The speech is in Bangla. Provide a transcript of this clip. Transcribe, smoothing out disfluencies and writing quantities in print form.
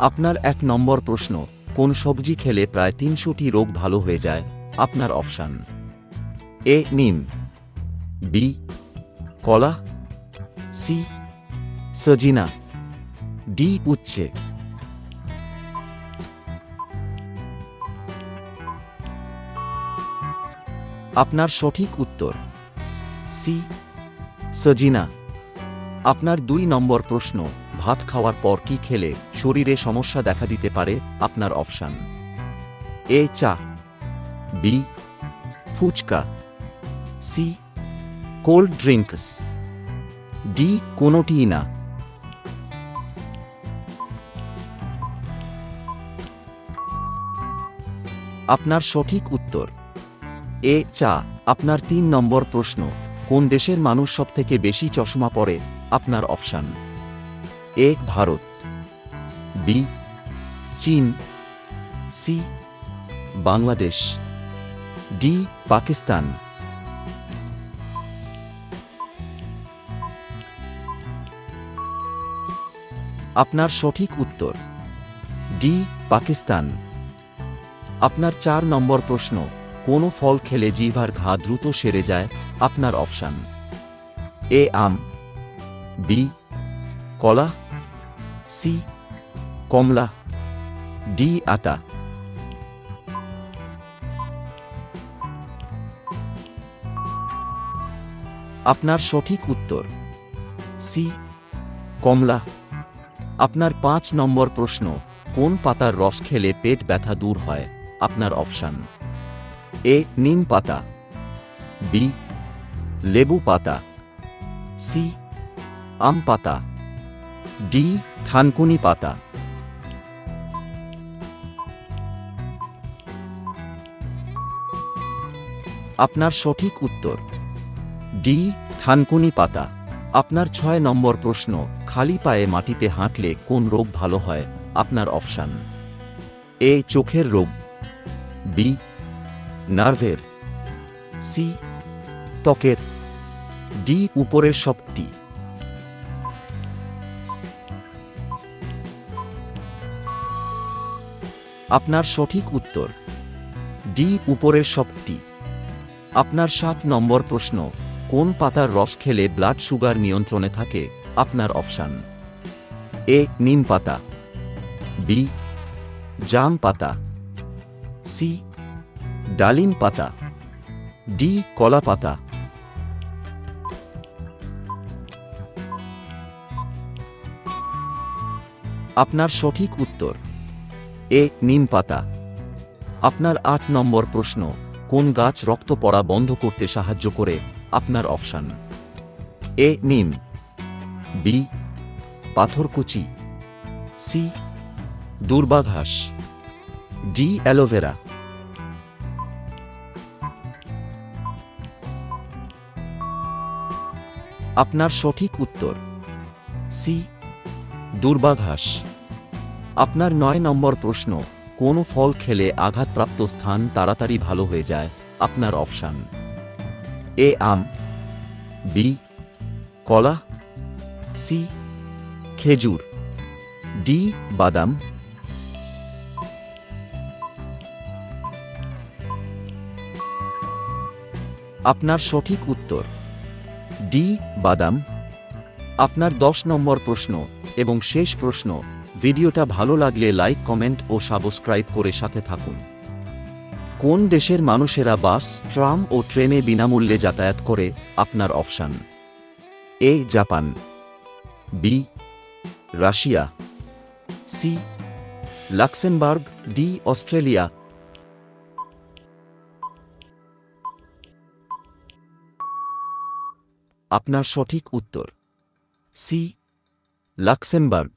আপনার ১ নম্বর প্রশ্ন, কোন সবজি খেলে প্রায় ৩০০টি রোগ ভালো হয়ে যায়? আপনার অপশান: এ নিম, বি কলা, সি সজিনা, ডি উচ্ছে। আপনার সঠিক উত্তর সি সজিনা। আপনার ২ নম্বর প্রশ্ন, ভাত খাওয়ার পর কি খেলে শরীরে সমস্যা দেখা দিতে পারে? আপনার অপশান: এ চা, B phuchka, C cold drinks, D কোনোটিই না। আপনার সঠিক উত্তর এ চা। আপনার ৩ নম্বর প্রশ্ন, কোন দেশের মানুষ সবথেকে বেশি চশমা পরে? আপনার অপশান: এ ভারত, বি চীন, সি বাংলাদেশ, ডি পাকিস্তান। আপনার সঠিক উত্তর ডি পাকিস্তান। আপনার ৪ নম্বর প্রশ্ন, কোন ফল খেলে জিহ্বার ঘা দ্রুত সেরে যায়? আপনার অপশান: এ আম, বি কলা, সি কমলা, ডি আতা। আপনার সঠিক উত্তর সি কমলা। আপনার ৫ নম্বর প্রশ্ন, কোন পাতার রস খেলে পেট ব্যথা দূর হয়? আপনার অপশান: এ নিম পাতা, বি লেবু পাতা, সি আম পাতা, ডি থানকুনি পাতা। আপনার সঠিক উত্তর ডি থানকুনি পাতা। আপনার ৬ নম্বর প্রশ্ন, খালি পায়ে মাটিতে হাঁটলে কোন রোগ ভালো হয়? আপনার অপশান: এ চোখের রোগ, বি নার্ভের, সি ত্বকের, ডি উপরের সবটি। আপনার সঠিক উত্তর ডি উপরের সবটি। আপনার ৭ নম্বর প্রশ্ন, কোন পাতার রস খেলে ব্লাড সুগার নিয়ন্ত্রণে থাকে? আপনার অপশান: এ নিম পাতা, বি জাম পাতা, সি ডালিম পাতা, ডি কলা পাতা। আপনার সঠিক উত্তর এ নিম পাতা। আপনার ৮ নম্বর প্রশ্ন, কোন গাছ রক্ত পড়া বন্ধ করতে সাহায্য করে? আপনার অপশান: এ নিম, বি পাথরকুচি, সি দূর্বা ঘাস, ডি অ্যালোভেরা। আপনার সঠিক উত্তর সি দূর্বা ঘাস। আপনার ৯ নম্বর প্রশ্ন, কোন ফল খেলে আঘাতপ্রাপ্ত স্থান তাড়াতাড়ি ভালো হয়ে যায়? আপনার অপশান: এ আম, বি কলা, সি খেজুর, ডি বাদাম। আপনার সঠিক উত্তর ডি বাদাম। আপনার ১০ নম্বর প্রশ্ন এবং শেষ প্রশ্ন, ভিডিওটা ভালো লাগলে লাইক, কমেন্ট ও সাবস্ক্রাইব করে সাথে থাকুন। কোন দেশের মানুষেরা বাস, ট্রাম ও ট্রেনে বিনামূল্যে যাতায়াত করে? আপনার option: A Japan, B Russia, C Luxembourg, D Australia. আপনার সঠিক উত্তর সি লাক্সেমবার্গ।